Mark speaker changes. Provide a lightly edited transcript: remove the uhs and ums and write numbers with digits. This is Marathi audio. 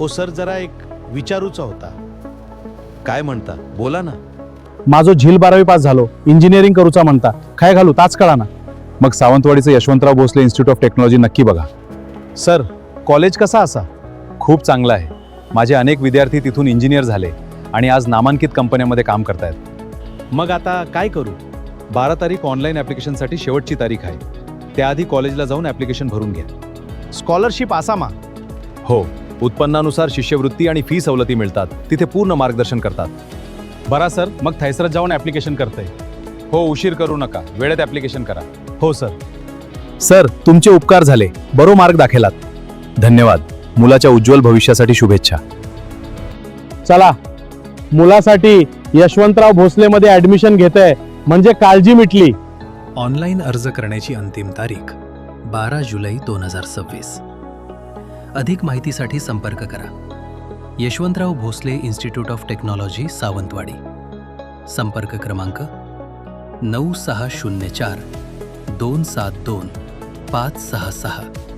Speaker 1: ओ सर, जरा एक विचारूचा होता.
Speaker 2: काय म्हणता, बोला ना.
Speaker 3: माझो झील 12वी पास झालो, इंजिनिअरिंग करूचा म्हणता, काय घालू ताच कळा ना. मग सावंतवाडीचं Yashwantrao Bhosale institute of technology नक्की बघा.
Speaker 1: सर, कॉलेज कसा असा?
Speaker 3: खूप चांगलं आहे. माझे अनेक विद्यार्थी तिथून इंजिनियर झाले आणि आज नामांकित कंपन्यांमध्ये काम करतायत.
Speaker 1: मग आता काय करू?
Speaker 3: 12 तारीख ऑनलाईन ॲप्लिकेशनसाठी शेवटची तारीख आहे. त्याआधी कॉलेजला जाऊन ॲप्लिकेशन भरून घ्या.
Speaker 1: स्कॉलरशिप असा मा?
Speaker 3: हो, उत्पन्नानुसार शिष्यवृत्ती आणि फी सवलती मिळतात. तिथे पूर्ण मार्गदर्शन करतात. बरा सर, मग थैसरत जाऊन ॲप्लिकेशन करतंय. हो, उशीर करू नका, वेळेत ॲप्लिकेशन करा.
Speaker 1: हो सर.
Speaker 3: सर, तुमचे उपकार झाले, बरो मार्ग दाखवलात. धन्यवाद. मुलाच्या उज्ज्वल भविष्यासाठी शुभेच्छा.
Speaker 4: चला, मुलासाठी यशवंतराव भोसलेमध्ये ॲडमिशन घेतंय म्हणजे काळजी मिटली.
Speaker 5: ऑनलाईन अर्ज करण्याची अंतिम तारीख 12 जुलै 2026. अधिक माहितीसाठी संपर्क करा Yashwantrao Bhosale institute of technology Sawantwadi. संपर्क क्रमांक 9604 272 566.